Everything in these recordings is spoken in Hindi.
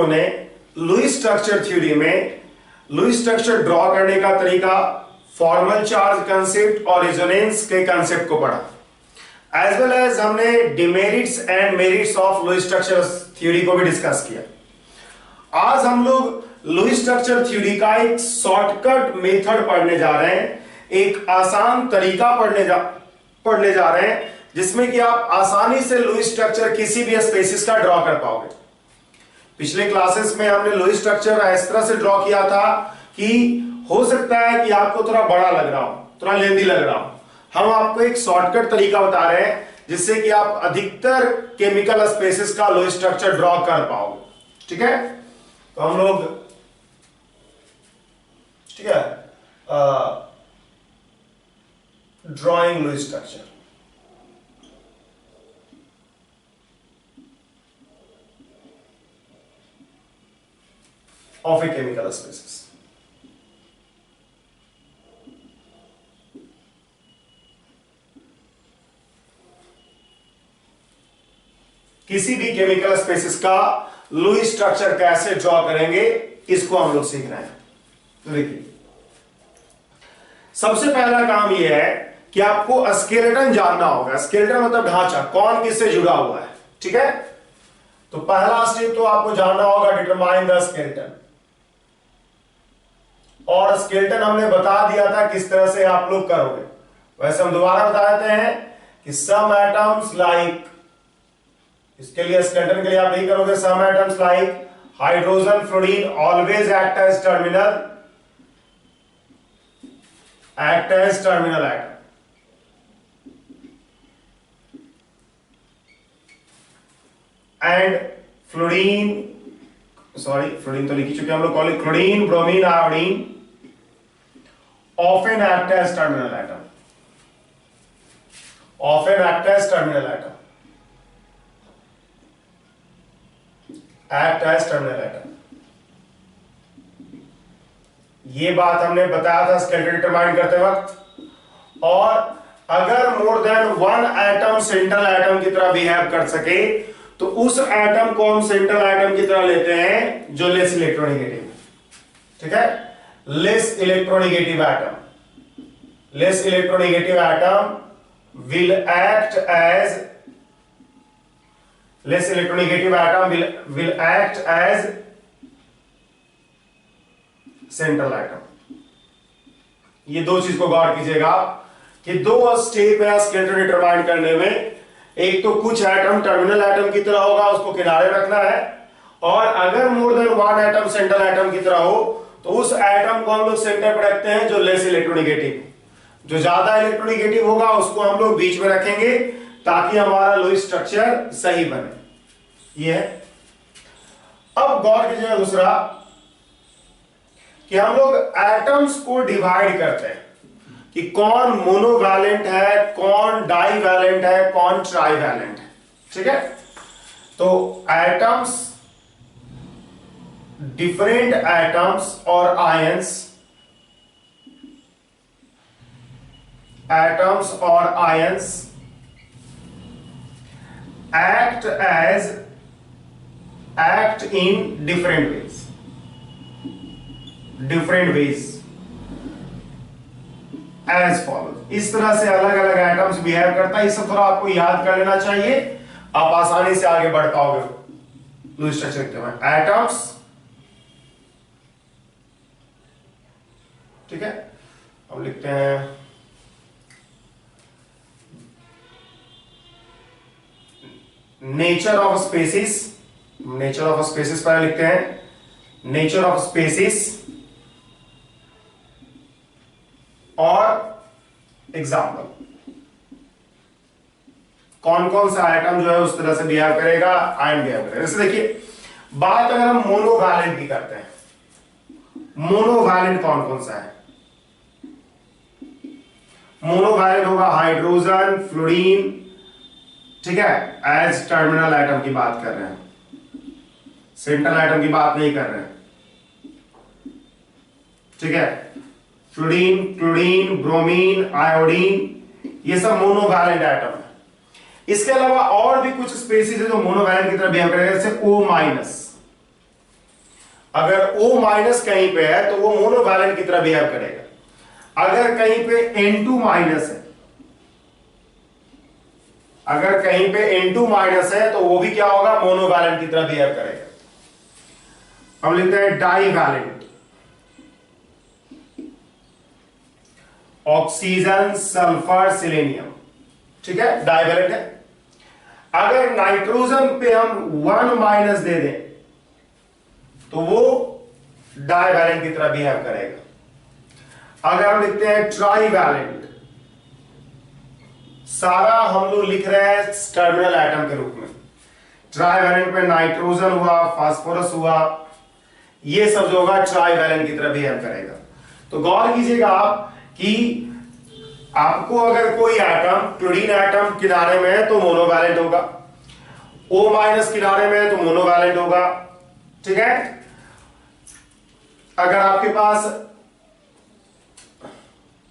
लोगों ने लुईस स्ट्रक्चर थ्योरी में लुईस स्ट्रक्चर ड्रॉ करने का तरीका, फॉर्मल चार्ज कंसेप्ट और रेजोनेंस के कंसेप्ट को पढ़ा, एज वेल एज हमने demerits and merits of Lewis structure theory को भी डिस्कस किया। आज हम लोग लुईस स्ट्रक्चर थ्योरी का एक शॉर्टकट मेथड पढ़ने जा रहे हैं, एक आसान तरीका पढ़ने जा रहे हैं जिसमें कि आप आसानी से लुईस स्ट्रक्चर किसी भी स्पेसिस का ड्रॉ कर पाओगे। पिछले क्लासेस में हमने लुईस स्ट्रक्चर इस तरह से ड्रॉ किया था कि हो सकता है कि आपको थोड़ा बड़ा लग रहा हो, थोड़ा लेंदी लग रहा हो। हम आपको एक शॉर्टकट तरीका बता रहे हैं जिससे कि आप अधिकतर केमिकल स्पेसिस का लुईस स्ट्रक्चर ड्रॉ कर पाओगे। ठीक है, तो हम लोग ठीक है drawing Lewis structure. Of a chemical species. किसी भी केमिकल स्पेसिस का लुईस स्ट्रक्चर कैसे ड्रॉ करेंगे इसको हम लोग सीख रहे हैं। तो देखिए, सबसे पहला काम यह है कि आपको स्केलेटन जानना होगा। स्केलेटन मतलब ढांचा, कौन किससे जुड़ा हुआ है। ठीक है, तो पहला स्टेप तो आपको जानना होगा डिटरमाइन द स्केलेटन। और स्केलेटन हमने बता दिया था किस तरह से आप लोग करोगे। वैसे हम दोबारा बता देते हैं कि सम एटम्स लाइक, इसके लिए स्केलेटन के लिए आप यही करोगे, some atoms like hydrogen fluorine always act as terminal atom. And fluorine तो लिख चुके हम लोग, chlorine, bromine, iodine often act as terminal atom. ये बात हमने बताया था स्केलेटन डिटरमाइन करते वक्त। और अगर more than one atom central atom की तरह बिहेव कर सके तो उस एटम को हम सेंट्रल एटम की तरह लेते हैं जो लेस इलेक्ट्रोनेगेटिव। ठीक है, less electronegative atom will act as central atom. ये दो चीज को गौर कीजिएगा कि दो स्टेप है स्केलेटन डिटरमाइन करने में। एक तो कुछ एटम टर्मिनल एटम की तरह होगा, उसको किनारे रखना है। और अगर more than one atom central atom की तरह हो तो उस एटम को हम लोग सेंटर पर रखते हैं जो लेस इलेक्ट्रोनेगेटिव। जो ज्यादा इलेक्ट्रोनेगेटिव होगा उसको हम लोग बीच में रखेंगे ताकि हमारा लुईस स्ट्रक्चर सही बने। ये है। अब गौर कीजिएगा दूसरा कि हम लोग एटम्स को डिवाइड करते हैं कि कौन मोनोवैलेंट है, कौन डाईवैलेंट है, कौन ट्राईवैलेंट है। ठीक है, तो एटम्स, डिफरेंट एटम्स और ions, act in different ways as follows। इस तरह से अलग अलग एटम्स बिहेव करता है। इसे थोड़ा आपको याद कर लेना चाहिए, आप आसानी से आगे बढ़ पाओगे लुईस स्ट्रक्चर के में। एटम्स, ठीक है, अब लिखते हैं नेचर ऑफ स्पेसिस। पहले लिखते हैं नेचर ऑफ स्पेसिस और एग्जाम्पल। कौन कौन सा आइटम जो है उस तरह से बिहेव करेगा, आयन बिहेव करेगा। जैसे देखिए, बात अगर हम मोनोवैलेंट की करते हैं, मोनोवैलेंट कौन कौन सा है? मोनोवैलेंट होगा हाइड्रोजन, फ्लोरीन। ठीक है, एज टर्मिनल एटम की बात कर रहे हैं, सेंट्रल एटम की बात नहीं कर रहे हैं। ठीक है, फ्लोरीन, क्लोरीन, ब्रोमीन, आयोडीन, ये सब मोनोवैलेंट एटम है। इसके अलावा और भी कुछ स्पेसीज है जो मोनोवैलेंट की तरह बिहेव करेगा, जैसे O-, अगर O माइनस कहीं पे है तो वो मोनोवैलेंट की तरह बिहेव करेगा। अगर कहीं पे N2 माइनस है, अगर कहीं पे N2 माइनस है तो वो भी क्या होगा, मोनोवैलेंट की तरह बिहेव करेगा। हम लिखते हैं डाईवैलेंट, ऑक्सीजन सल्फर सिलेनियम, ठीक है, डाईवैलेंट है। अगर नाइट्रोजन पे हम 1 माइनस दे दें तो वो डाईवैलेंट की तरह बिहेव करेगा। अगर हम लिखते हैं ट्राईवैलेंट, सारा हम लोग लिख रहे हैं टर्मिनल एटम के रूप में, ट्राईवैलेंट में नाइट्रोजन हुआ, फास्फोरस हुआ, ये सब जो होगा ट्राईवैलेंट की तरह बिहेव करेगा। तो गौर कीजिएगा आप कि आपको अगर कोई एटम, क्लोरीन एटम किनारे में है तो मोनोवैलेंट होगा, O माइनस किनारे में है तो मोनोवैलेंट होगा, ठीक है। अगर आपके पास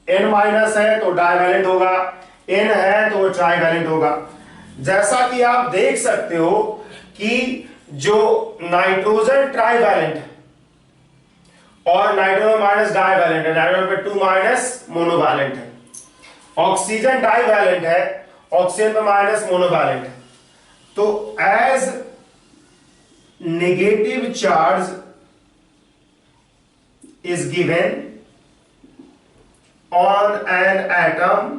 N माइनस है तो डाईवैलेंट होगा, N है तो ट्राईवैलेंट होगा। जैसा कि आप देख सकते हो कि जो नाइट्रोजन ट्राईवैलेंट है और नाइट्रोजन माइनस डाईवैलेंट है, नाइट्रोजन पे 2 माइनस मोनोवैलेंट है। ऑक्सीजन डाईवैलेंट है, ऑक्सीजन पे माइनस मोनोवैलेंट है। तो as negative charge is given on an atom,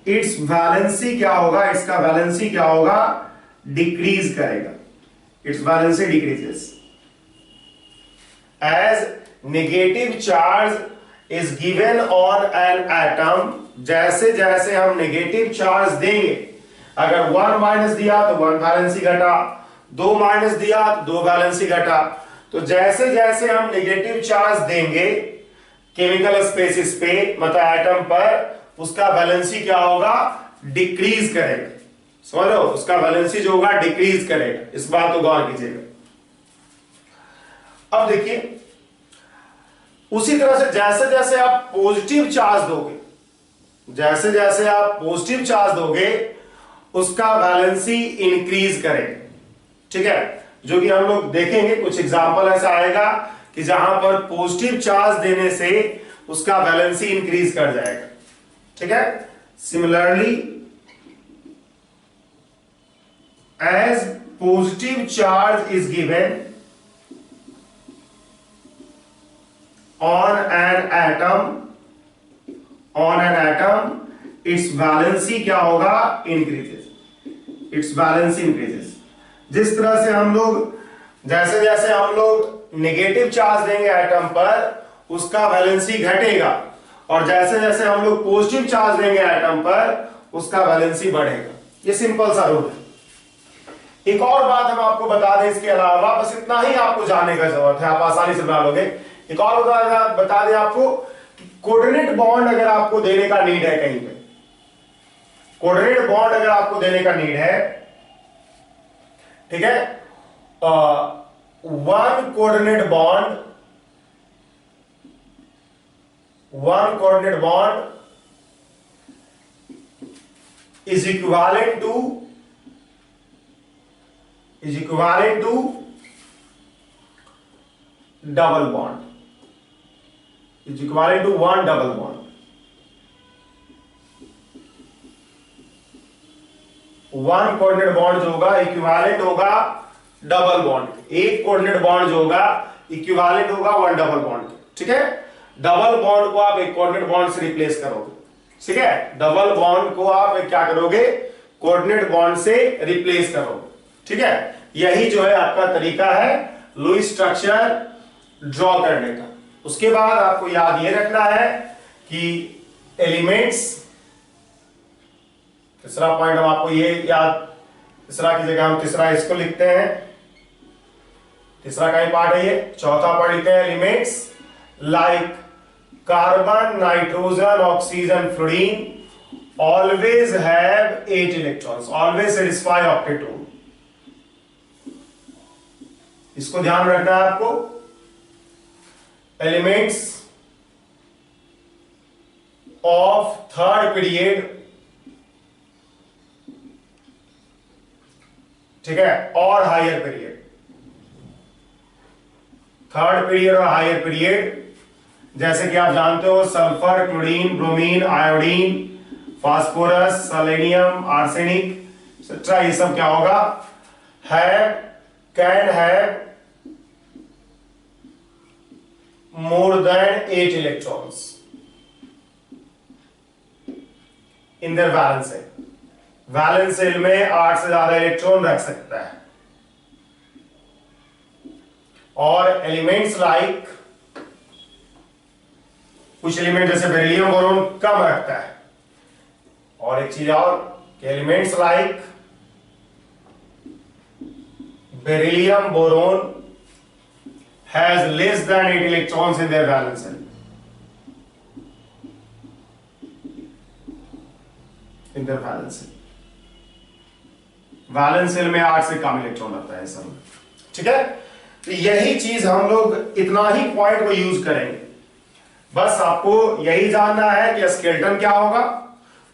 its valency क्या होगा, इसका वैलेंसी क्या होगा, डिक्रीज करेगा, its valency decreases. As negative charge is given on an atom, जैसे जैसे हम नेगेटिव चार्ज देंगे, अगर 1 माइनस दिया तो 1 वैलेंसी घटा, 2 माइनस दिया तो 2 वैलेंसी घटा। तो जैसे जैसे हम नेगेटिव चार्ज देंगे केमिकल स्पेसिस पे, मतलब एटम पर, उसका वैलेंसी क्या होगा, डिक्रीज करेगा। समझ लो, उसका वैलेंसी जो होगा डिक्रीज करेगा। इस बात को गौर कीजिएगा। अब देखिए, उसी तरह से जैसे जैसे आप पॉजिटिव चार्ज दोगे, जैसे जैसे आप पॉजिटिव चार्ज दोगे उसका वैलेंसी इंक्रीज करेगा, ठीक है। जो कि हम लोग देखेंगे, कुछ एग्जांपल ऐसा आएगा कि जहां पर पॉजिटिव चार्ज देने से उसका वैलेंसी इंक्रीज कर जाएगा, ठीक है। Similarly as positive charge is given on an atom, its valency क्या होगा, increases, its valency increases। जिस तरह से हम लोग, जैसे जैसे हम लोग नेगेटिव चार्ज देंगे एटम पर, उसका वैलेंसी घटेगा, और जैसे जैसे हम लोग पॉजिटिव चार्ज देंगे एटम पर, उसका वैलेंसी बढ़ेगा। ये सिंपल सा रूल है। एक और बात हम आपको बता दें इसके अलावा, बस इतना ही आपको जानने का जरूरत है, आप आसानी से बना लोगे। एक और बता दें आपको कि कोऑर्डिनेट बॉन्ड अगर आपको देने का नीड है, कहीं पे कोऑर्डिनेट बॉन्ड अगर आपको देने का नीड है, ठीक है, one coordinate bond is equivalent to double bond, is equivalent to 1 double bond. 1 coordinate bond जो होगा इक्विवेलेंट होगा डबल बॉन्ड। एक कोऑर्डिनेट बॉन्ड जो होगा इक्विवेलेंट होगा 1 डबल बॉन्ड, ठीक है। डबल बॉन्ड को आप एक कोऑर्डिनेट बॉन्ड से रिप्लेस करोगे, ठीक है। डबल बॉन्ड को आप क्या करोगे, कोऑर्डिनेट बॉन्ड से रिप्लेस करोगे, ठीक है। यही जो है आपका तरीका है लुईस स्ट्रक्चर ड्रॉ करने का। उसके बाद आपको याद ये रखना है कि एलिमेंट्स, तीसरा पॉइंट हम आपको ये याद, तीसरा की जगह हम तीसरा इसको लिखते हैं, तीसरा का ही पार्ट है ये। चौथा पॉइंट लिखते हैं elements like carbon, nitrogen, oxygen, fluorine always have 8 electrons, always satisfy octet rule. इसको ध्यान रखना है आपको। एलिमेंट्स ऑफ थर्ड पीरियड, ठीक है, और हायर पीरियड, थर्ड पीरियड और हायर पीरियड, जैसे कि आप जानते हो sulphur, chlorine, bromine, iodine, phosphorus, selenium, arsenic etcetera, ये सब क्या होगा, can have more than 8 electrons in their valence cell. Valence shell में 8 से ज्यादा इलेक्ट्रॉन रख सकता है। और एलिमेंट्स लाइक, कुछ एलिमेंट जैसे बेरिलियम बोरोन कम रखता है। और एक चीज और कि elements like beryllium boron has less than 8 electrons in their valence shell. In their valence shell. Valence shell में 8 से कम इलेक्ट्रॉन रहता है सब, ठीक है। तो यही चीज हम लोग इतना ही पॉइंट को यूज करेंगे। बस आपको यही जानना है कि स्केलेटन क्या होगा,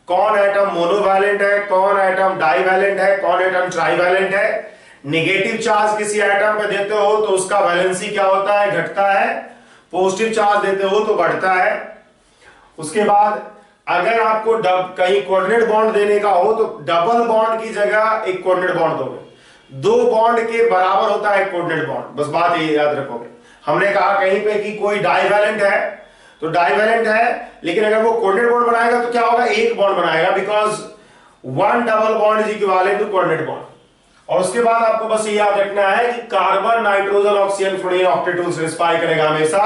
कौन एटम मोनोवैलेंट है, कौन एटम डाईवैलेंट है, कौन एटम ट्राईवैलेंट है। नेगेटिव चार्ज किसी एटम पे देते हो तो उसका वैलेंसी क्या होता है, घटता है। पॉजिटिव चार्ज देते हो तो बढ़ता है। उसके बाद अगर आपको कहीं कोऑर्डिनेट बॉन्ड देने का हो तो डबल बॉन्ड की जगह एक कोऑर्डिनेट बॉन्ड दोगे। 2 बॉन्ड के बराबर होता है कोऑर्डिनेट बॉन्ड, बस बात ये याद रखोगे। हमने कहा कहीं पे कि कोई डाईवैलेंट है तो डाईवैलेंट है, लेकिन अगर वो कोऑर्डिनेट बॉन्ड बनाएगा तो क्या होगा, एक बॉन्ड बनाएगा, because 1 double bond is equivalent to coordinate bond. और उसके बाद आपको बस ये याद रखना है कि carbon, nitrogen, oxygen, fluorine octet rule satisfy करेगा हमेशा,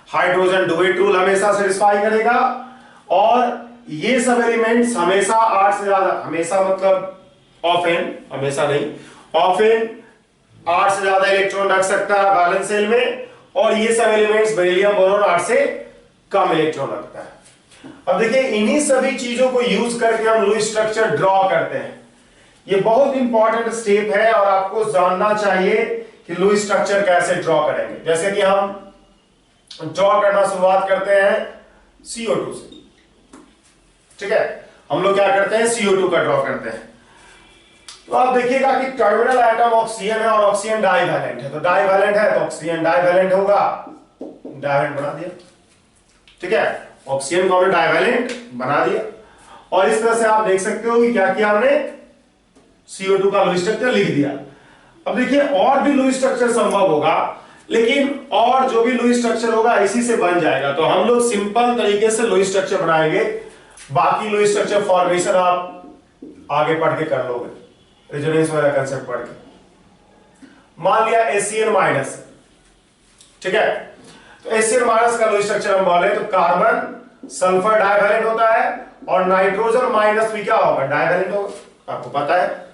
हाइड्रोजन डुएट रूल हमेशा सेटिस्फाई करेगा। और ये सब एलिमेंट्स हमेशा 8 से ज्यादा, हमेशा मतलब ऑफेन, हमेशा नहीं, ऑफेन 8 से ज्यादा इलेक्ट्रॉन रख सकता है वैलेंस सेल में। और ये सब एलिमेंट्स बेरिलियम बोरोन 8 से कम इलेक्ट्रॉन रखता है। अब देखिए इन्हीं सभी चीजों को यूज करके हम लुईस स्ट्रक्चर ड्रॉ करते हैं। ये बहुत इंपॉर्टेंट स्टेप है और आपको जानना चाहिए कि लुईस स्ट्रक्चर कैसे ड्रॉ करेंगे। जैसे कि हम ड्रॉ करना शुरुआत करते हैं CO2 से, ठीक है। हम लोग क्या करते हैं, CO2 का ड्रॉ करते हैं। तो आप देखिएगा कि टर्मिनल एटम ऑक्सीजन है और ऑक्सीजन डाईवैलेंट है, तो डाईवैलेंट है तो ऑक्सीजन डाईवैलेंट होगा, डाईवैलेंट बना दिया, ठीक है। ऑक्सीजन को हमने डाईवैलेंट बना दिया। और इस तरह से आप देख सकते हो कि क्या किया हमने, CO2 का लुईस स्ट्रक्चर लिख दिया। अब देखिए और भी लुईस स्ट्रक्चर संभव होगा, लेकिन और जो भी लुईस स्ट्रक्चर होगा इसी से बन जाएगा। तो हम लोग सिंपल तरीके से लुईस स्ट्रक्चर बनाएंगे, बाकी लुईस स्ट्रक्चर फॉर्मेशन आप आगे पढ़ के कर लोगे, रेजोनेंस वाला कंसेप्ट पढ़ के। मान लिया HCl माइनस, ठीक है। तो HCl माइनस का लुईस स्ट्रक्चर हम बोले तो कार्बन सल्फर डाईवैलेंट होता है और नाइट्रोजन माइनस भी क्या होगा, डाईवैलेंट होगा, आपको पता है।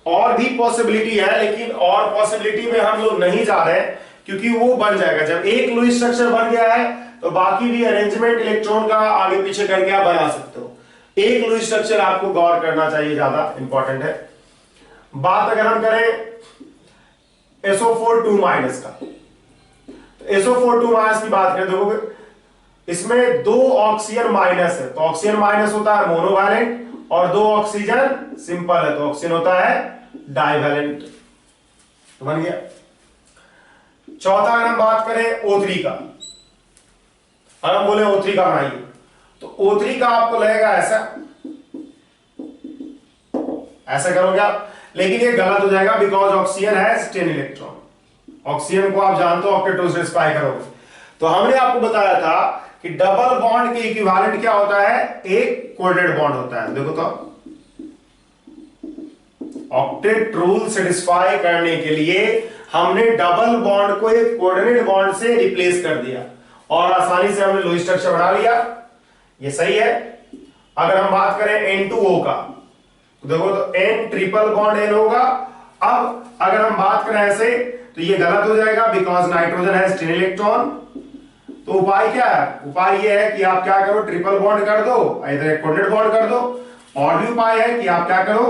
और भी पॉसिबिलिटी है, लेकिन और पॉसिबिलिटी में हम लोग नहीं जा रहे क्योंकि वो बन जाएगा। जब एक लुईस स्ट्रक्चर बन गया है तो बाकी भी अरेंजमेंट इलेक्ट्रॉन का आगे पीछे करके आप बना सकते हो। एक लुईस स्ट्रक्चर आपको गौर करना चाहिए, ज्यादा इंपॉर्टेंट है। बात अगर हम करें SO4 2 माइनस का, तो SO4 2 माइनस की बात करें तो इसमें 2 ऑक्सीजन माइनस है, तो ऑक्सीजन माइनस होता है मोनोवैलेंट और 2 ऑक्सीजन सिंपल है, तो ऑक्सीजन होता है डाईवैलेंट, तो बन गया। चौथा अगर हम बात करें O3 का, अगर हम बोले O3 का बनाइए तो O3 का आपको लगेगा ऐसा, ऐसा करोगे आप, लेकिन ये गलत हो जाएगा बिकॉज ऑक्सीजन है 10 इलेक्ट्रॉन। ऑक्सीजन को आप जानते हो ऑक्टेट रूल से स्पाई करोगे। तो हमने आपको बताया था कि डबल बॉन्ड के इक्विवेलेंट क्या होता है, एक कोऑर्डिनेट बॉन्ड होता है। देखो तो ऑक्टेट रूल सेटिस्फाई करने के लिए हमने डबल बॉन्ड को एक कोऑर्डिनेट बॉन्ड से रिप्लेस कर दिया और आसानी से हमने लुईस स्ट्रक्चर बना लिया। ये सही है। अगर हम बात करें N2O का, तो देखो तो N ट्रिपल बॉन्ड N होगा। अब अगर हम बात करें ऐसे तो ये गलत हो जाएगा बिकॉज नाइट्रोजन है 10 इलेक्ट्रॉन। तो उपाय क्या है, उपाय ये है कि आप क्या करो, ट्रिपल बॉन्ड कर दो, इधर एक कोऑर्डिनेट बॉन्ड कर दो। और भी उपाय है कि आप क्या करो,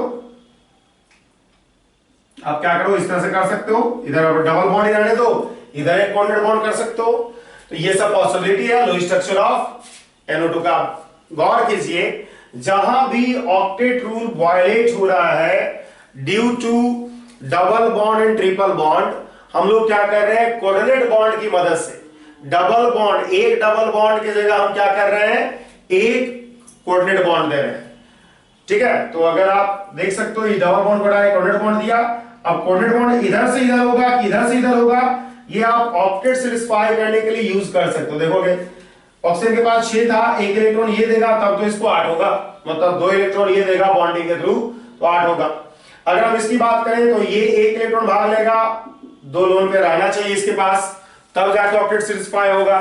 आप क्या करो, इस तरह से कर सकते हो, इधर डबल बॉन्ड रहने दो, इधर एक कोऑर्डिनेट बॉन्ड कर सकते हो। तो ये सब पॉसिबिलिटी है लुईस स्ट्रक्चर ऑफ NO2 का। गौर कीजिए, जहां भी ऑक्टेट रूल वायलेट हो रहा है due to double bond and triple bond हम लोग क्या कर रहे हैं, कोऑर्डिनेट बॉन्ड की मदद से डबल बॉन्ड, एक डबल बॉन्ड की जगह हम क्या कर रहे हैं, एक कोऑर्डिनेट बॉन्ड दे रहे हैं। ठीक है, तो अगर आप देख सकते हो ये डबल बॉन्ड बड़ा है, कोऑर्डिनेट बॉन्ड दिया। अब कोऑर्डिनेट बॉन्ड इधर से इधर होगा कि इधर से इधर होगा, ये आप ऑक्टेट सेटिस्फाई करने के लिए यूज कर सकते हो। देखोगे ऑक्सीजन के पास 6 था, एक इलेक्ट्रॉन ये देगा तब तो इसको 8 होगा, मतलब 2 इलेक्ट्रॉन ये देगा बॉन्डिंग के थ्रू तो 8 होगा। अगर हम इसकी बात करें तो ये एक इलेक्ट्रॉन भाग लेगा, 2 लोन पे रहना चाहिए इसके पास, तब जाके ऑक्टेट सेटिस्फाई होगा।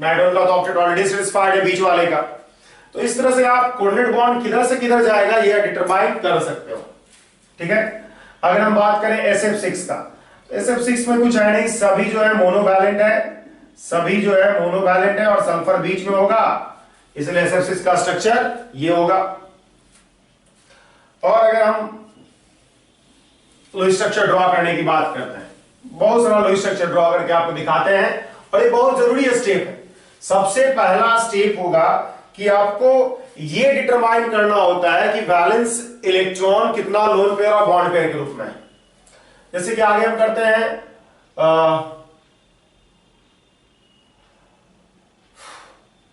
नाइट्रोजन का तो ऑक्टेट ऑलरेडी सेटिस्फाइड है बीच वाले का। तो इस तरह से आप कोऑर्डिनेट बॉन्ड किधर से किधर जाएगा ये डिटरमाइन कर सकते हो। ठीक है, अगर हम बात करें SF6 का, SF6 में कुछ है नहीं, सभी जो है मोनोवैलेंट है, सभी जो है मोनोवैलेंट है और सल्फर बीच में होगा, इसलिए SF6 का स्ट्रक्चर ये होगा। और अगर हम लुईस स्ट्रक्चर ड्रॉ करने की बात करते हैं, बहुत सारा लुईस स्ट्रक्चर ड्रॉ करके आपको दिखाते हैं और ये बहुत जरूरी स्टेप है। सबसे पहला स्टेप होगा कि आपको ये डिटरमाइन करना होता है कि वैलेंस इलेक्ट्रॉन कितना लोन पेयर और बॉन्ड पेयर के रूप में है। जैसे कि आगे हम करते हैं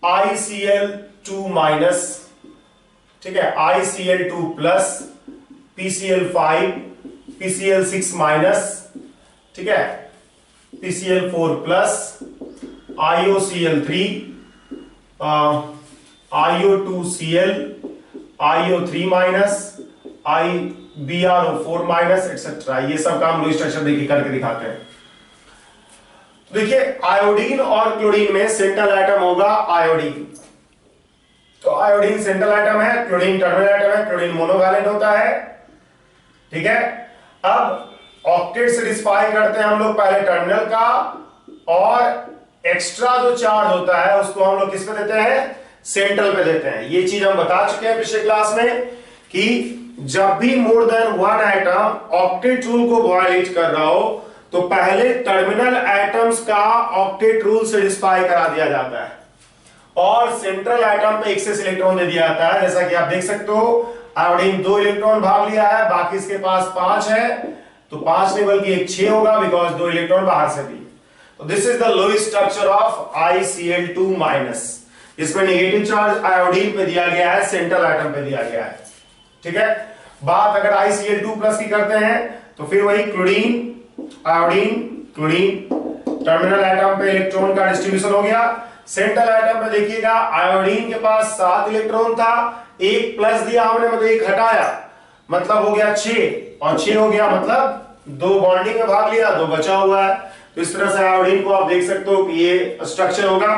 ICl2 माइनस, ठीक है, ICl2 plus, PCl5, PCl6 minus, ठीक है, PCl4 plus, IOCl3, IO2Cl, IO3 minus, BrO4 minus etcetera. ये सब काम लुईस स्ट्रक्चर देखिए करके दिखाते हैं। देखिए आयोडीन और क्लोरीन में सेंट्रल एटम होगा आयोडीन, तो आयोडीन सेंट्रल एटम है, क्लोरीन टर्मिनल एटम है, क्लोरीन मोनोवैलेंट होता है। ठीक है, अब ऑक्टेट सेटिस्फाई करते हैं हम लोग पहले टर्मिनल का, और एक्स्ट्रा जो चार्ज होता है उसको हम लोग किस पे देते हैं, सेंट्रल पे देते हैं। ये चीज हम बता चुके हैं पिछले क्लास में कि जब भी more than one atom octet rule को वायलेट कर रहा हो तो पहले टर्मिनल एटम्स का ऑक्टेट रूल सेटिस्फाई करा दिया जाता है और सेंट्रल एटम पे एक्सेस इलेक्ट्रॉन दे दिया जाता है। जैसा कि आप देख सकते हो आयोडीन 2 इलेक्ट्रॉन भाग लिया है, बाकी इसके पास 5 है, तो 5 नहीं बल्कि एक 6 होगा बिकॉज 2 इलेक्ट्रॉन बाहर से भी। तो this is the Lewis structure of ICl2 minus. इसमें नेगेटिव चार्ज आयोडीन पे दिया गया है, सेंट्रल एटम पे दिया गया है। ठीक है, बात अगर ICl2 प्लस की करते हैं तो फिर वही chlorine iodine chlorine, terminal atom पे इलेक्ट्रॉन का डिस्ट्रीब्यूशन हो गया। सेंट्रल एटम पे देखिएगा आयोडीन के पास 7 इलेक्ट्रॉन था, एक प्लस दिया हमने मतलब एक हटाया, मतलब हो गया 6, और 6 हो गया मतलब 2 बॉन्डिंग में भाग लिया, 2 बचा हुआ है। तो इस तरह से आयोडीन को आप देख सकते हो कि ये स्ट्रक्चर होगा,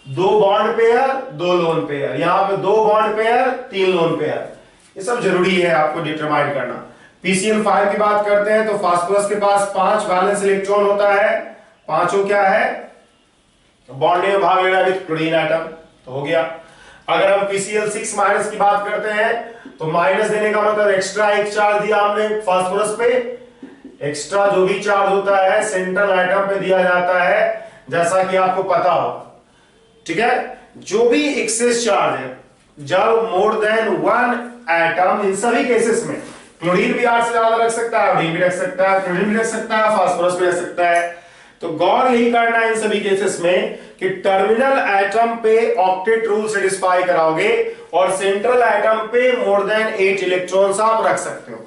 2 बॉन्ड पेयर 2 लोन पेयर, यहां पे 2 बॉन्ड पेयर 3 लोन पेयर। ये सब जरूरी है आपको डिटरमाइन करना। PCl5 की बात करते हैं तो फास्फोरस के पास 5 वैलेंस इलेक्ट्रॉन होता है, पांचों क्या है, बॉन्ड में भाग ले रहा है विद क्लोरीन एटम, तो हो गया। अगर हम PCl6 माइनस की बात करते हैं तो माइनस देने का मतलब एक्स्ट्रा एक चार्ज दिया हमने फास्फोरस पे, एक्स्ट्रा जो भी चार्ज होता है सेंट्रल एटम पे दिया जाता है, जैसा कि आपको पता हो। ठीक है, जो भी एक्सेस चार्ज है जब मोर देन वन एटम, इन सभी केसेस में क्लोरीन भी 8 से ज्यादा रख सकता है, आयोडीन भी रख सकता है, क्लोरीन भी रख सकता है, फास्फोरस भी रख सकता है। तो गौर यही करना है इन सभी केसेस में कि टर्मिनल एटम पे ऑक्टेट रूल सेटिस्फाई कराओगे और सेंट्रल एटम पे मोर देन 8 इलेक्ट्रॉन्स आप रख सकते हो,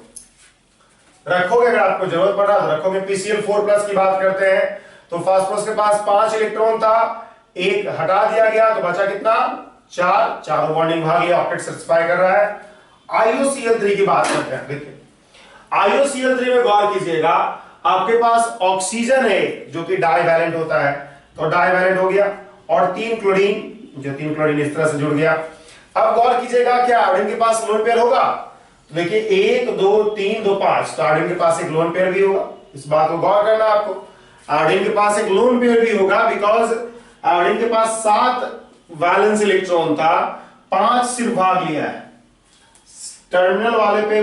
रखोगे अगर आपको जरूरत पड़ा तो रखोगे। PCl4 प्लस की बात करते हैं तो फास्फोरस के पास 5 इलेक्ट्रॉन था, एक हटा दिया गया तो बचा कितना, 4, चारों बॉन्डिंग भाग लिया, ऑक्टेट सेटिस्फाई कर रहा है। IOCl3 की बात करते हैं, देखिए IOCl3 में गौर कीजिएगा, आपके पास ऑक्सीजन है जो कि डाइवैलेंट होता है, तो डाइवैलेंट हो गया, और 3 क्लोरीन, जो 3 क्लोरीन इस तरह से जुड़ गया। अब गौर कीजिएगा क्या आयोडीन के पास लोन पेयर होगा, तो देखिए 1 2 3 2 5, तो आयोडीन के पास एक लोन पेयर भी होगा, इस बात को गौर करना आपको। आयोडीन के पास एक लोन पेयर भी होगा बिकॉज आयोडीन के पास 7 वैलेंस इलेक्ट्रॉन था, 5 सिर्फ भाग लिया है। टर्मिनल वाले पे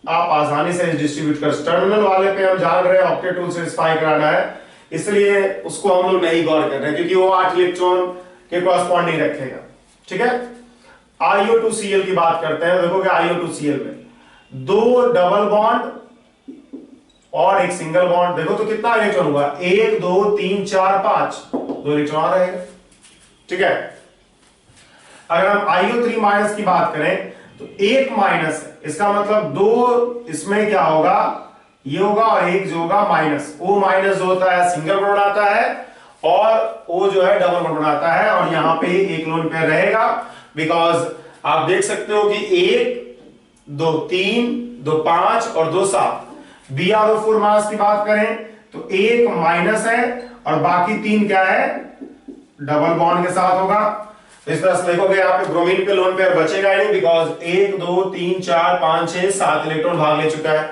आप आसानी से डिस्ट्रीब्यूट कर, टर्मिनल वाले पे हम जान रहे हैं ऑक्टेट रूल सेटिस्फाई कराना है, इसलिए उसको हम लोग नहीं गौर कर रहे हैं क्योंकि वो 8 इलेक्ट्रॉन के कॉरस्पॉन्डिंग रखेगा। ठीक है, IO2Cl की बात करते हैं, देखोगे IO2Cl में 2 डबल बॉन्ड और एक सिंगल बॉन्ड, देखो तो कितना इलेक्ट्रॉन हुआ, 1 2 3 4 5, 2 इलेक्ट्रॉन रहेगा। ठीक है, अगर हम IO3 माइनस की बात करें तो एक माइनस है, इसका मतलब दो इसमें क्या होगा, ये होगा, और एक जो होगा माइनस, O माइनस जो होता है सिंगल बॉन्ड बनाता है और O जो है डबल बॉन्ड बनाता है, और यहां पे एक लोन पेयर रहेगा। बिकॉज आप देख सकते हो कि 1 2 3 2 5 और 2 7, BrO4 मास की बात करें तो एक माइनस है और बाकी 3 क्या है, डबल बॉन्ड के साथ होगा। इस तरह से देखोगे यहाँ पे ब्रोमीन पे लोन पेयर बचेगा ही नहीं, बिकॉज 1 2 3 4 5 6 7 इलेक्ट्रॉन भाग ले चुका है।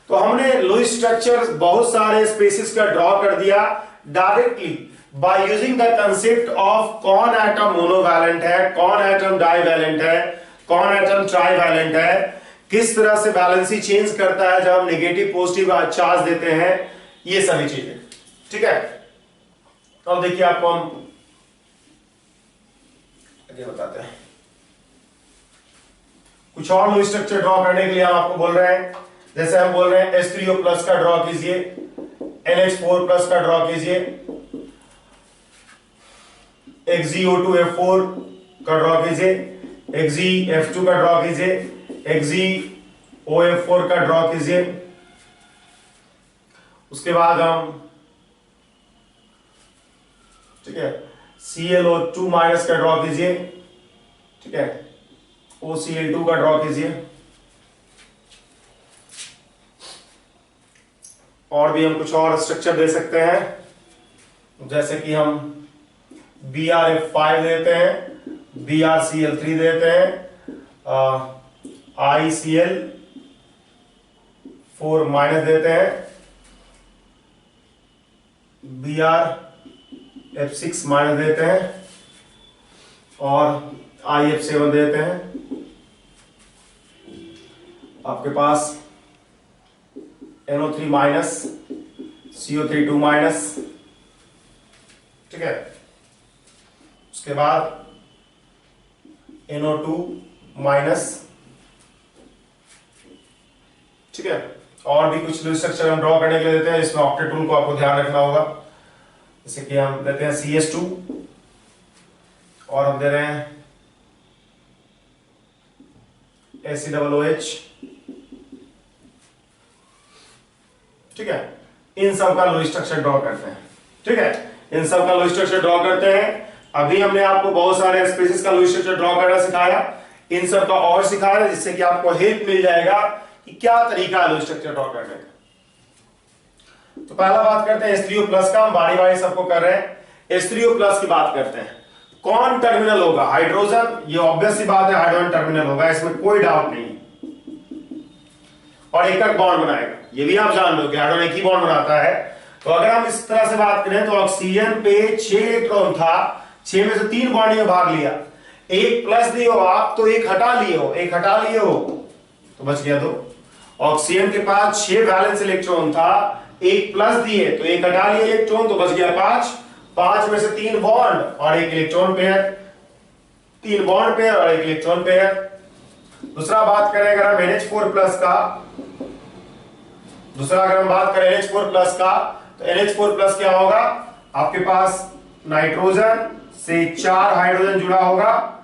तो हमने लुईस स्ट्रक्चर बहुत सारे स्पेसिस का ड्रॉ कर दिया directly by using the concept of कौन एटम मोनोवैलेंट है, कौन एटम डाइवैलेंट है, कौन एटम ट्राइवैलेंट है, किस तरह से वैलेंसी चेंज करता है जब हम नेगेटिव पॉजिटिव चार्ज देते हैं, ये सभी चीजें। ठीक है, अब देखिए आपको हम आगे बताते हैं। कुछ और लुईस स्ट्रक्चर ड्रॉ करने के लिए हम आपको बोल रहे हैं, जैसे हम बोल रहे हैं H3O+ का ड्रॉ कीजिए, NH4+ का ड्रॉ कीजिए, XeO2F4 का ड्रॉ कीजिए, XeF2 का ड्रॉ कीजिए, XeOF4 का ड्रॉ कीजिए। उसके बाद हम, ठीक है, ClO2- का ड्रॉ कीजिए, ठीक है, OCl2 का ड्रॉ कीजिए, और भी हम कुछ और स्ट्रक्चर दे सकते हैं, जैसे कि हम BrF5 देते हैं, BrCl3 देते हैं, ICl4- देते हैं, BrF6- देते हैं, और IF7 देते हैं। आपके पास NO3-, CO3-, ठीक है, उसके बाद NO2-, ठीक है, और भी कुछ स्ट्रक्चर हम ड्रॉ करने के लिए देते हैं। इसमें ऑक्टेट रूल को आपको ध्यान रखना होगा, जैसे कि हम देते हैं CS2 और हम दे रहे हैं ACOOH, ठीक है, इन सब का लुईस स्ट्रक्चर ड्रॉ करते हैं। ठीक है, इन सब का लुईस स्ट्रक्चर ड्रॉ करते हैं। अभी हमने आपको बहुत सारे स्पेसिस का लुईस स्ट्रक्चर ड्रॉ करना सिखाया, इन सब का और सिखाया, जिससे कि आपको हेल्प मिल जाएगा कि क्या तरीका है लुईस स्ट्रक्चर ड्रॉ करने का। तो पहला बात करते हैं H3O+ का, हम बारी बारी सबको कर रहे हैं। H3O+ की बात करते हैं, कौन टर्मिनल होगा, हाइड्रोजन, ये ऑब्वियस सी बात है, हाइड्रोजन टर्मिनल होगा, इसमें कोई डाउट नहीं, और एक बॉन्ड बनाएगा, ये भी आप जान लो कि हाइड्रोजन एक ही बॉन्ड बनाता है। तो अगर हम इस तरह से बात करें तो ऑक्सीजन पे 6 इलेक्ट्रॉन था, 6 में से 3 बॉन्ड में भाग लिया, एक प्लस दिए हो आप तो एक हटा लिए हो, एक हटा लिए हो तो बच गया 2। ऑक्सीजन के पास 6 वैलेंस इलेक्ट्रॉन था, एक प्लस दिए तो एक हटा लिए इलेक्ट्रॉन तो बच गया 5। 5 में से 3 बॉन्ड और एक इलेक्ट्रॉन पेयर, 3 बॉन्ड पेयर और एक इलेक्ट्रॉन पेयर। दूसरा बात करें अगर हम NH4+ का, दूसरा अगर हम बात करें NH4+ का, तो NH4+ क्या होगा, आपके पास नाइट्रोजन से 4 हाइड्रोजन जुड़ा होगा।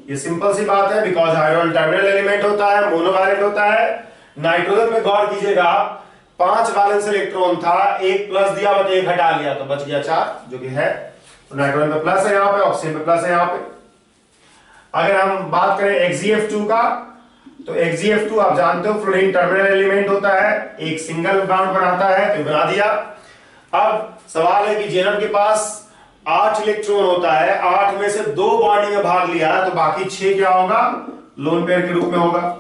ये सिंपल सी बात है, बिकॉज हाइड्रोजन टर्मिनल एलिमेंट होता है, मोनोवैलेंट होता है। नाइट्रोजन में गौर कीजिएगा, 5 वैलेंस इलेक्ट्रॉन था, एक प्लस दिया तो एक हटा लिया तो बच गया 4, जो कि है, तो नाइट्रोजन पे प्लस है यहां पे, ऑक्सीजन पे प्लस है यहां पे। अगर हम बात करें XeF2 का, तो XeF2 आप जानते हो फ्लोरीन टर्मिनल एलिमेंट होता है, एक सिंगल बॉन्ड बनाता है, तो बना दिया। अब सवाल है कि जेनम के पास 8 इलेक्ट्रॉन होता है, 8 में से 2 बॉन्डिंग में भाग लिया है, तो बाकी 6 क्या होगा, लोन पेयर के रूप में होगा।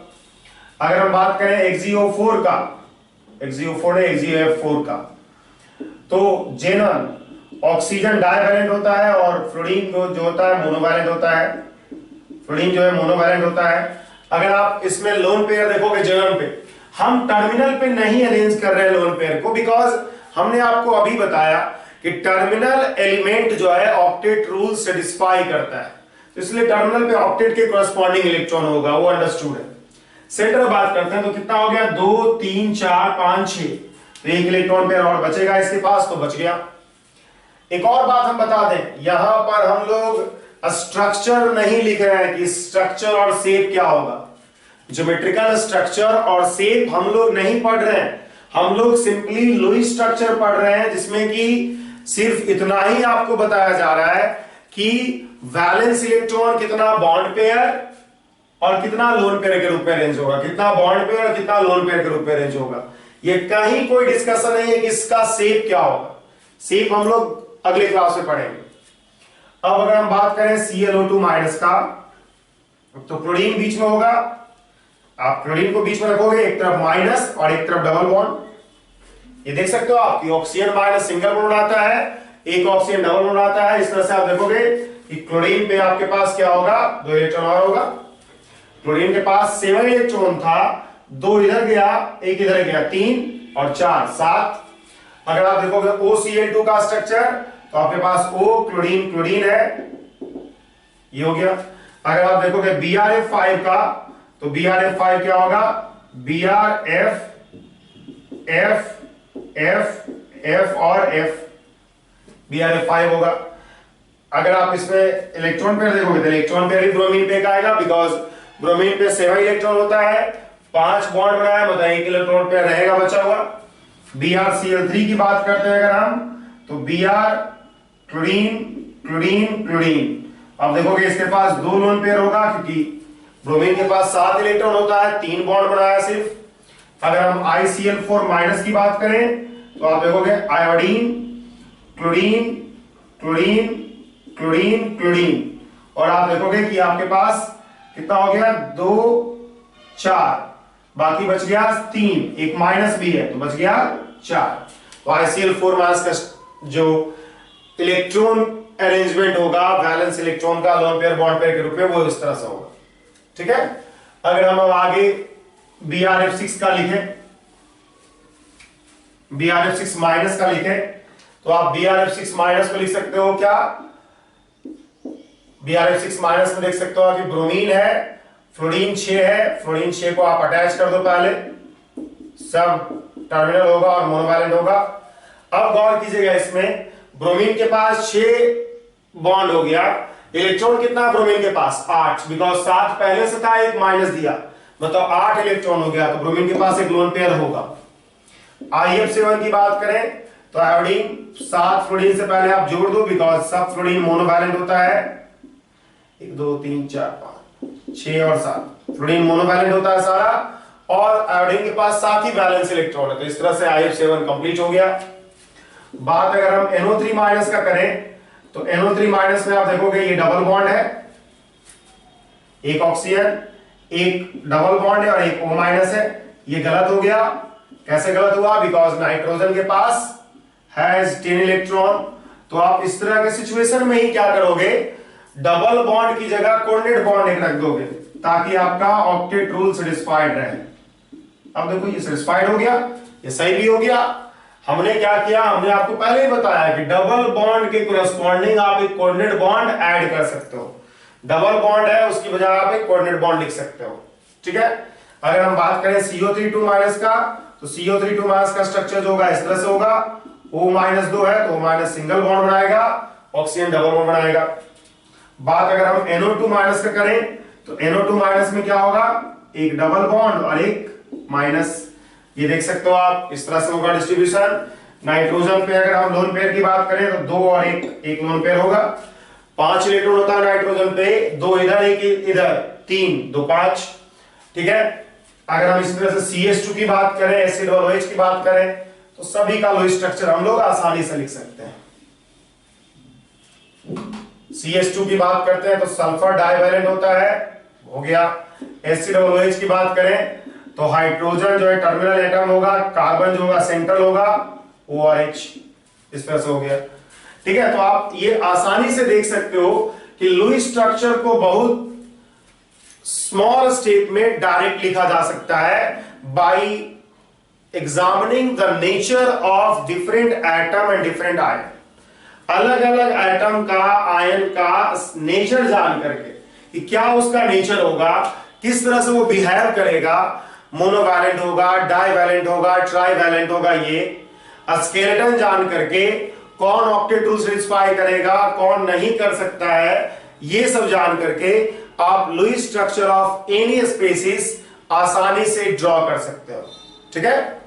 अगर हम बात करें XeO4 का, XeO4 है XeF4 का, तो जेनन ऑक्सीजन डाइवैलेंट होता है और फ्लोरीन जो होता है मोनोवैलेंट होता है, फ्लोरीन जो है मोनोवैलेंट होता है। अगर आप इसमें लोन पेयर देखोगे जेनन पे, हम टर्मिनल पे नहीं अरेंज कर रहे हैं लोन पेयर को, बिकॉज हमने आपको अभी बताया कि टर्मिनल एलिमेंट जो है ऑक्टेट रूल सेटिस्फाई करता है, तो इसलिए टर्मिनल पे ऑक्टेट के कॉरस्पॉन्डिंग इलेक्ट्रॉन होगा, वो अंडरस्टूड है। सेंटर बात करते हैं तो कितना हो गया, 2 3 4 5 6, तो एक इलेक्ट्रॉन पेयर और बचेगा इसके पास, तो बच गया। एक और बात हम बता दें, यहां पर हम लोग स्ट्रक्चर नहीं लिख रहे हैं कि स्ट्रक्चर और शेप क्या होगा। ज्योमेट्रिकल स्ट्रक्चर और शेप हम लोग नहीं पढ़ रहे हैं, हम लोग सिंपली लुईस स्ट्रक्चर पढ़ रहे हैं, जिसमें कि सिर्फ इतना ही आपको बताया जा रहा है कि वैलेंस इलेक्ट्रॉन कितना बॉन्ड पेयर और कितना लोन पेयर के रूप में रेंज होगा, कितना बॉन्ड पेयर और कितना लोन पेयर के रूप में रेंज होगा। ये कहीं कोई डिस्कशन नहीं है कि इसका शेप क्या होगा, शेप हम लोग अगले क्लास में पढ़ेंगे। अब अगर हम बात करें ClO2 माइनस का, तो क्लोरीन बीच में होगा, आप क्लोरीन को बीच में रखोगे, एक तरफ माइनस और एक तरफ डबल बॉन्ड। ये देख सकते हो आप कि ऑक्सीजन माइनस सिंगल बॉन्ड आता है, एक ऑक्सीजन डबल बॉन्ड आता है। इस तरह से आप देखोगे कि क्लोरीन पे आपके पास क्या होगा, 2 इलेक्ट्रॉन और होगा। क्लोरीन के पास 7 इलेक्ट्रॉन था, 2 इधर गया, एक इधर गया, 3 और 4 7। अगर आप देखोगे OCl2 का स्ट्रक्चर, तो आपके पास O क्लोरीन क्लोरीन है, ये हो गया। अगर आप देखोगे BrF5 का, तो BrF5 क्या होगा, BrF F F F और F, BrF5 होगा। अगर आप इसमें इलेक्ट्रॉन पेयर देखोगे तो इलेक्ट्रॉन पेयर भी ब्रोमीन पे का आएगा, बिकॉज ब्रोमीन पे 7 इलेक्ट्रॉन होता है, 5 बॉन्ड बनाया है, मतलब 1 इलेक्ट्रॉन पेयर रहेगा बचा हुआ। BrCl3 की बात करते हैं अगर हम, तो Br क्लोरीन क्लोरीन क्लोरीन। अब देखोगे इसके पास 2 लोन पेयर होगा, क्योंकि ब्रोमीन के पास 7 इलेक्ट्रॉन होता है, 3 बॉन्ड बनाया सिर्फ। अगर हम ICl4 माइनस की बात करें, तो आप देखोगे iodine chlorine chlorine chlorine chlorine, और आप देखोगे कि आपके पास कितना हो गया, 2 4, बाकी बच गया 3, एक माइनस भी है, तो बच गया 4। तो ICl4 माइनस का जो इलेक्ट्रॉन अरेंजमेंट होगा वैलेंस इलेक्ट्रॉन का लोन पेयर बॉन्ड पेयर के रूप में, वो इस तरह से होगा। ठीक है। अगर हम आगे BrF6 का लिखें, BrF6 माइनस का लिखें, तो आप BrF6 माइनस को लिख सकते हो क्या, BrF6 माइनस में देख सकते हो कि ब्रोमीन है, फ्लोरीन 6 है, फ्लोरीन 6 को आप अटैच कर दो, पहले सब टर्मिनल होगा और मोनोवैलेंट होगा। अब गौर कीजिएगा, इसमें ब्रोमीन के पास 6 बॉन्ड हो गया, इलेक्ट्रॉन कितना ब्रोमीन के पास 8, बिकॉज 7 पहले से था, एक माइनस दिया, मतलब 8 इलेक्ट्रॉन हो गया, तो ब्रोमीन के पास एक लोन पेयर होगा। IF7 की बात करें तो आयोडीन 7 फ्लोरीन से पहले आप जोड़ दो, बिकॉज सब फ्लोरीन मोनोवैलेंट होता है, 1 2 3 4 5 6 और 7 फ्लोरीन मोनोवैलेंट होता है सारा, और आयोडीन के पास 7 ही वैलेंस इलेक्ट्रॉन है, तो इस तरह से IF7 कंप्लीट हो गया। बात अगर हम NO3 माइनस का करें, तो NO3 माइनस में आप देखोगे ये डबल बॉन्ड है, एक ऑक्सीजन, एक डबल बॉन्ड है और एक O माइनस है। ये गलत हो गया, कैसे गलत हुआ, बिकॉज नाइट्रोजन के पास हैज 10 इलेक्ट्रॉन। तो आप इस तरह के सिचुएशन में ही क्या करोगे, डबल बॉन्ड की जगह कोऑर्डिनेट बॉन्ड एक रख दोगे, ताकि आपका ऑक्टेट रूल सेटिस्फाइड रहे। अब देखो ये सेटिस्फाइड हो गया, ये सही भी हो गया। हमने क्या किया, हमने आपको पहले ही बताया कि डबल बॉन्ड के कोरस्पॉन्डिंग आप एक कोऑर्डिनेट बॉन्ड ऐड कर सकते हो। डबल बॉन्ड है, उसकी बजाय आप एक कोऑर्डिनेट बॉन्ड लिख सकते हो। ठीक है। अगर हम बात करें CO32 माइनस का, तो CO32 माइनस का स्ट्रक्चर जो होगा इस तरह से होगा, O माइनस 2 है तो O माइनस सिंगल बॉन्ड बनाएगा, ऑक्सीजन डबल बॉन्ड बनाएगा। बात अगर हम NO2 माइनस का करें, तो NO2 माइनस में क्या होगा, एक डबल बॉन्ड और एक माइनस, ये देख सकते हो आप, इस तरह से होगा डिस्ट्रीब्यूशन। नाइट्रोजन पे अगर हम लोन पेयर की बात करें, तो 2 और एक लोन पेयर होगा, 5 इलेक्ट्रॉन होता है नाइट्रोजन पे, 2 इधर एक इधर, 3 2 5। ठीक है। अगर हम इस तरह से CH2 की बात करें, एसिड और OH की बात करें, तो सभी का लुईस स्ट्रक्चर हम लोग आसानी से लिख सकते हैं। CH2 की बात करते हैं तो सल्फर डाइवैलेंट होता है, हो गया। एसिड और OH की बात करें तो हाइड्रोजन जो है टर्मिनल एटम होगा, कार्बन जो होगा सेंट्रल होगा, OH, इस तरह से हो गया। ठीक है। तो आप ये आसानी से देख सकते हो कि लुईस स्ट्रक्चर को बहुत स्मॉल स्टेप में डायरेक्ट लिखा जा सकता है bye examining the nature of different atom and different ion. अलग अलग एटम का, आयन का नेचर जान करके कि क्या उसका नेचर होगा, किस तरह से वो बिहेव करेगा, मोनोवैलेंट होगा, डाइवैलेंट होगा, ट्राइवैलेंट होगा, ये स्केलेटन जान करके कौन ऑक्टेट रूल सेटिस्फाई करेगा, कौन नहीं कर सकता है, ये सब जान करके आप Lewis structure of any species आसानी से ड्रॉ कर सकते हो। ठीक है।